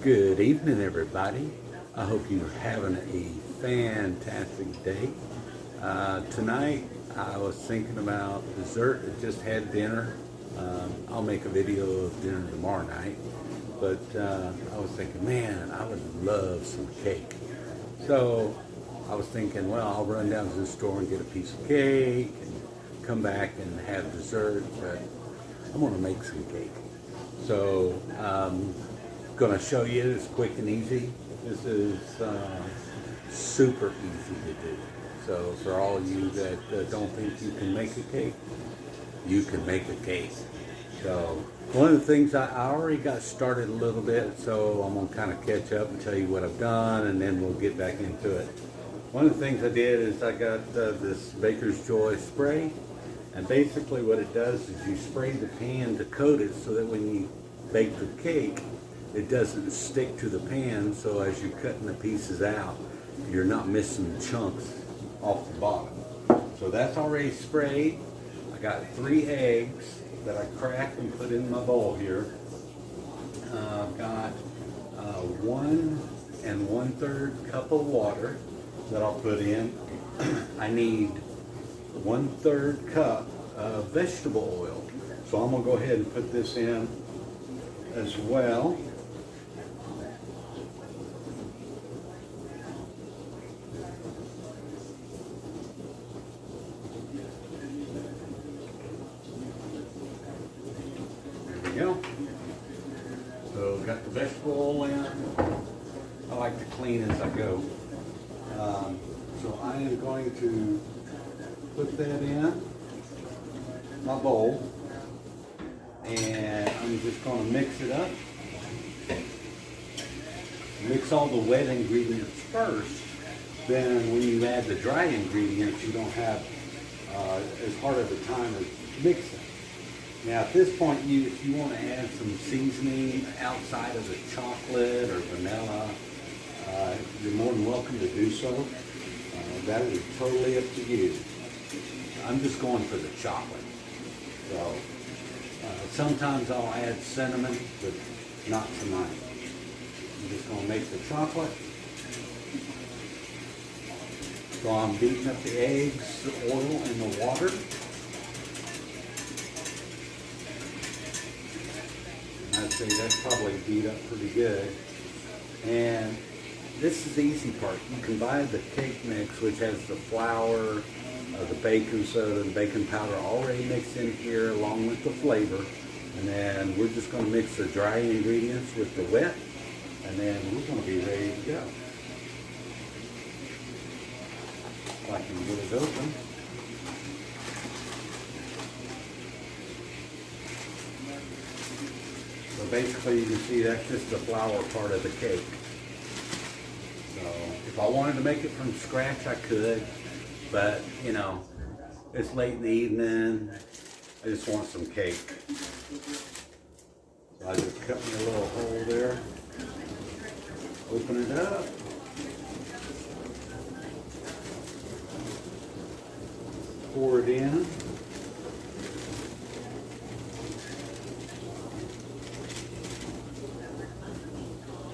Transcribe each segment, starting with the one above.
Good evening, everybody. I hope you're having a fantastic day. Tonight, I was thinking about dessert. I just had dinner. I'll make a video of dinner tomorrow night. But I was thinking, man, I would love some cake. So I was thinking, well, I'll run down to the store and get a piece of cake and come back and have dessert. But I'm going to make some cake. So going to show you. It's quick and easy. This is super easy to do. So for all of you that don't think you can make a cake, you can make a cake. So one of the things I already got started a little bit, so I'm going to kind of catch up and tell you what I've done, and then we'll get back into it. One of the things I did is I got this Baker's Joy spray, and basically what it does is you spray the pan to coat it so that when you bake the cake, it doesn't stick to the pan, so as you're cutting the pieces out, you're not missing chunks off the bottom. So that's already sprayed. I got 3 eggs that I cracked and put in my bowl here. I've got 1 1/3 cup of water that I'll put in. I need 1/3 cup of vegetable oil. So I'm gonna go ahead and put this in as well. Go. So got the vegetable oil in. I like to clean as I go. So I am going to put that in my bowl, and I'm just going to mix it up. Mix all the wet ingredients first. Then when you add the dry ingredients, you don't have as hard of a time as mixing. Now at this point, if you want to add some seasoning outside of the chocolate or vanilla, you're more than welcome to do so. That is totally up to you. I'm just going for the chocolate. So sometimes I'll add cinnamon, but not tonight. I'm just going to make the chocolate. So I'm beating up the eggs, the oil, and the water. I'd say that's probably beat up pretty good. And this is the easy part. You can buy the cake mix, which has the flour, the baking soda, and baking powder already mixed in here along with the flavor. And then we're just going to mix the dry ingredients with the wet, and then we're going to be ready to go. If I can get it open. So basically you can see that's just the flour part of the cake. So if I wanted to make it from scratch, I could, but you know, it's late in the evening. I just want some cake. So I just cut me a little hole there. Open it up. Pour it in.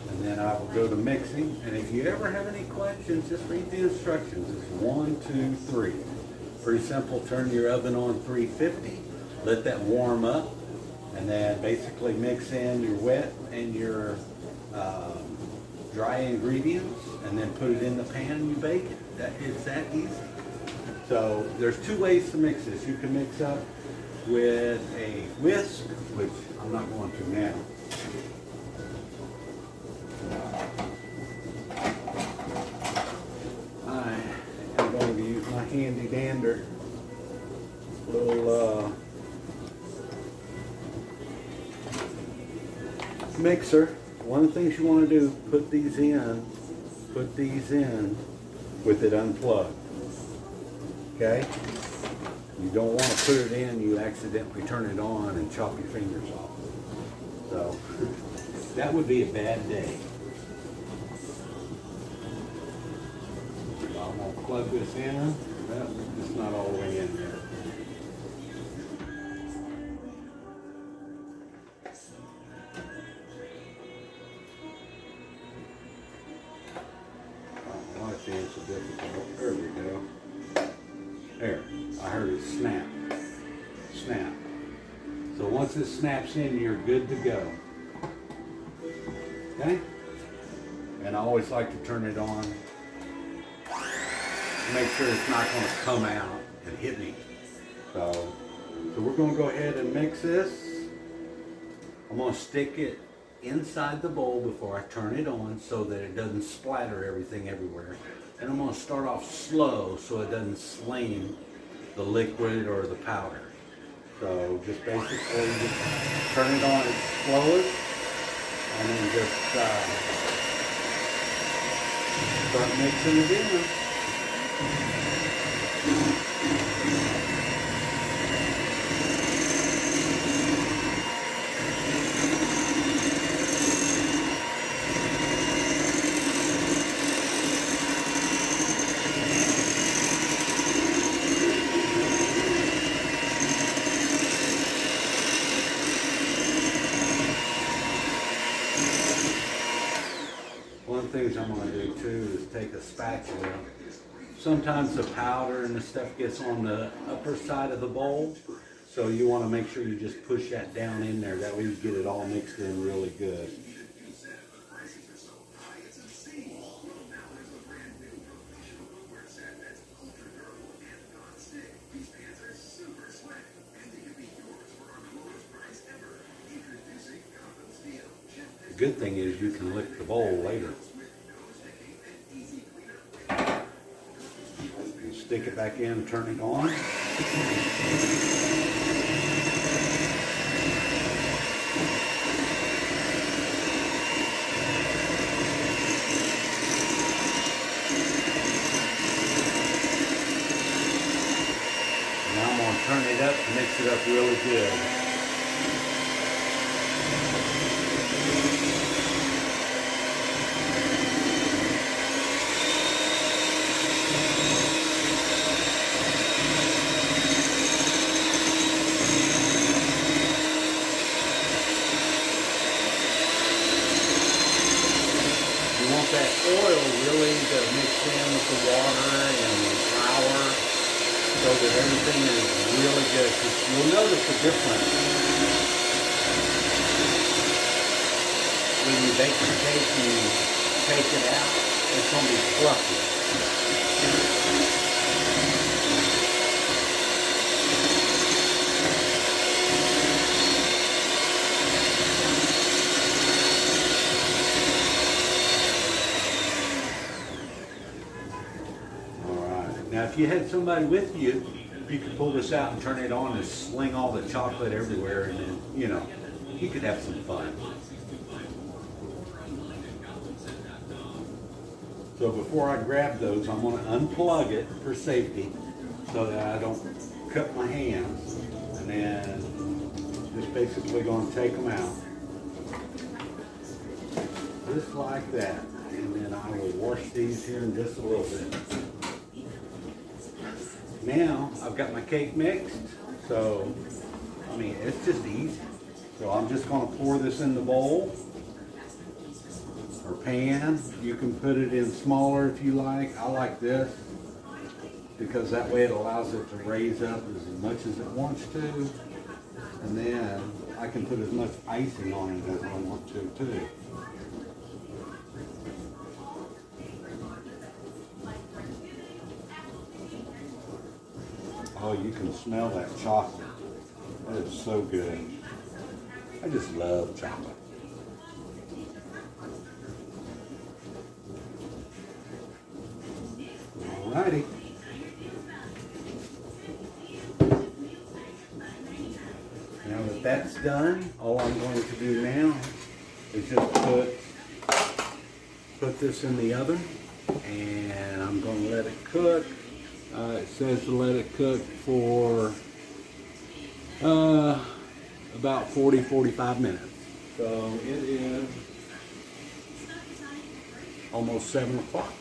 And then I will go to mixing. And if you ever have any questions, just read the instructions. It's 1, 2, 3. Pretty simple. Turn your oven on 350. Let that warm up. And then basically mix in your wet and your dry ingredients. And then put it in the pan and you bake it. It's that easy. So there's 2 ways to mix this. You can mix up with a whisk, which I'm not going to now. I am going to use my handy dander little mixer. One of the things you want to do, put these in with it unplugged. Okay? You don't want to put it in, you accidentally turn it on and chop your fingers off. So that would be a bad day. So I'm going to plug this in. Well, it's not all the way in there. so difficult. There we go. There, I heard it snap. Snap. So once it snaps in, you're good to go. Okay? And I always like to turn it on. Make sure it's not going to come out and hit me. So we're going to go ahead and mix this. I'm going to stick it inside the bowl before I turn it on so that it doesn't splatter everything everywhere. And I'm going to start off slow so it doesn't sling the liquid or the powder. So just basically just turn it on as slow as, and then just start mixing it in. One of the things I'm going to do too is take a spatula. Sometimes the powder and the stuff gets on the upper side of the bowl, so you want to make sure you just push that down in there. That way you get it all mixed in really good. The good thing is you can lick the bowl later. Stick it back in and turn it on. Now I'm going to turn it up and mix it up really good. That oil really to mix in with the water and the flour so that everything is really good. You'll notice the difference when you bake the cake and you take it out. It's going to be fluffy. Now, if you had somebody with you, you could pull this out and turn it on and sling all the chocolate everywhere, and then, you know, you could have some fun. So before I grab those, I'm going to unplug it for safety so that I don't cut my hands, and then just basically going to take them out. Just like that. And then I will wash these here in just a little bit. Now, I've got my cake mixed, so, I mean, it's just easy. So I'm just going to pour this in the bowl or pan. You can put it in smaller if you like. I like this because that way it allows it to raise up as much as it wants to. And then I can put as much icing on it as I want to too. Oh, you can smell that chocolate. That is so good. I just love chocolate. Alrighty. Now that that's done, all I'm going to do now is just put this in the oven, and I'm going to let it cook. It says to let it cook for about 40-45 minutes. So it is almost 7 o'clock.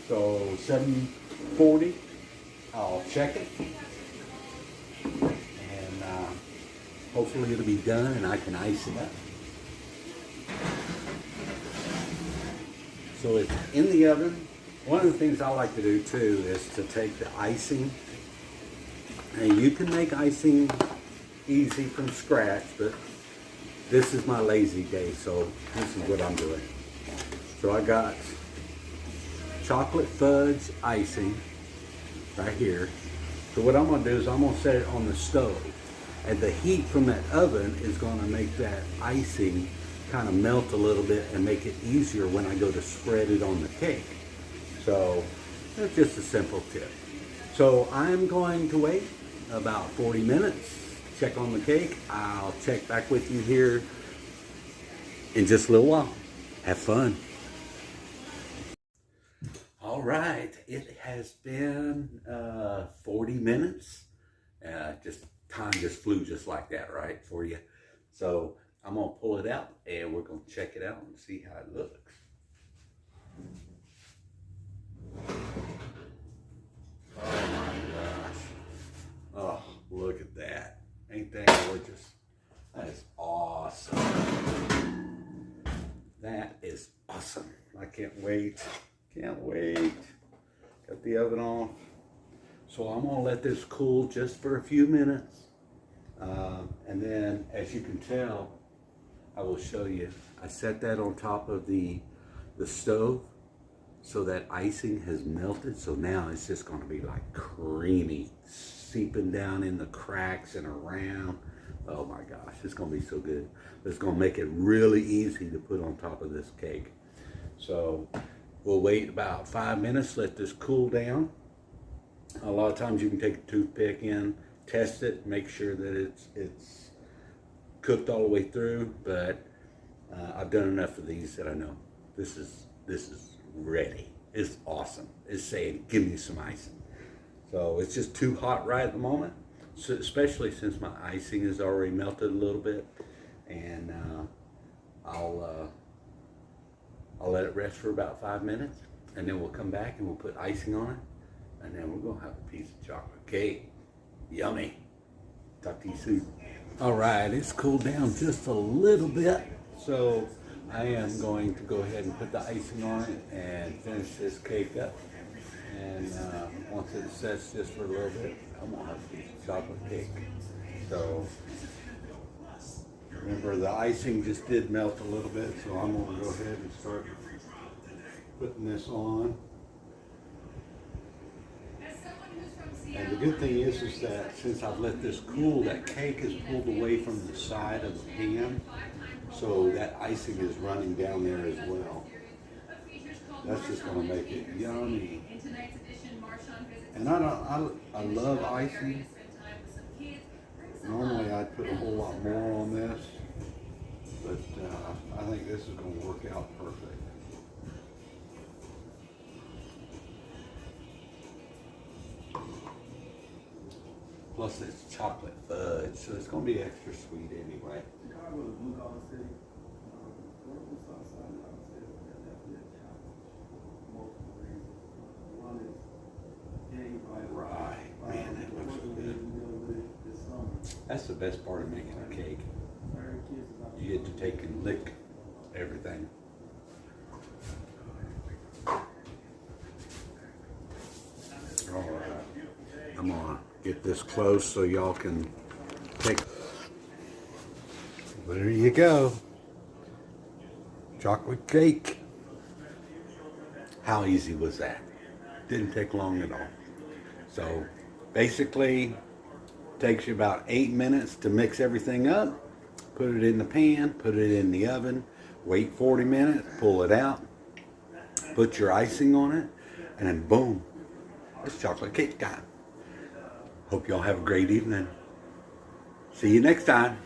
So 7:40, I'll check it. And hopefully it'll be done and I can ice it up. So it's in the oven One of the things I like to do too is to take the icing, and you can make icing easy from scratch, but this is my lazy day, so this is what I'm doing. So I got chocolate fudge icing right here. So what I'm gonna do is I'm gonna set it on the stove, and the heat from that oven is gonna make that icing kind of melt a little bit and make it easier when I go to spread it on the cake. So that's just a simple tip. So I'm going to wait about 40 minutes, check on the cake. I'll check back with you here in just a little while. Have fun. All right, it has been 40 minutes. Time just flew just like that, right, for you. So I'm gonna pull it out and we're gonna check it out and see how it looks. Oh my gosh. Oh, look at that. Ain't that gorgeous? That is awesome. That is awesome. I can't wait. Can't wait. Got the oven on. So I'm gonna let this cool just for a few minutes. And then, as you can tell, I will show you. I set that on top of the stove so that icing has melted. So now it's just gonna be like creamy, seeping down in the cracks and around. Oh my gosh, it's gonna be so good. It's gonna make it really easy to put on top of this cake. So we'll wait about 5 minutes, let this cool down. A lot of times you can take a toothpick in, test it, make sure that it's cooked all the way through, but I've done enough of these that I know this is ready. It's awesome. It's saying, give me some icing. So it's just too hot right at the moment, so especially since my icing is already melted a little bit, and I'll let it rest for about 5 minutes, and then we'll come back and we'll put icing on it, and then we're gonna have a piece of chocolate cake. Yummy. Talk to you soon. All right, it's cooled down just a little bit, so I am going to go ahead and put the icing on it and finish this cake up. And once it sets just for a little bit, I'm gonna have a piece of chocolate cake. So remember, the icing just did melt a little bit, so I'm gonna go ahead and start putting this on. And the good thing is that since I've let this cool, that cake is pulled away from the side of the pan, so that icing is running down there as well. That's just gonna make it yummy. And I love icing. Normally I'd put a whole lot more on this, but I think this is gonna work out perfect. Plus it's chocolate fudge, so it's gonna be extra sweet anyway. Right, man, that looks good. That's the best part of making a cake. You get to take and lick everything. All right, I'm gonna get this close so y'all can take. There you go. Chocolate cake. How easy was that? Didn't take long at all. So basically takes you about 8 minutes to mix everything up, put it in the pan, put it in the oven, wait 40 minutes, pull it out, put your icing on it, and then boom, it's chocolate cake time. Hope y'all have a great evening. See you next time.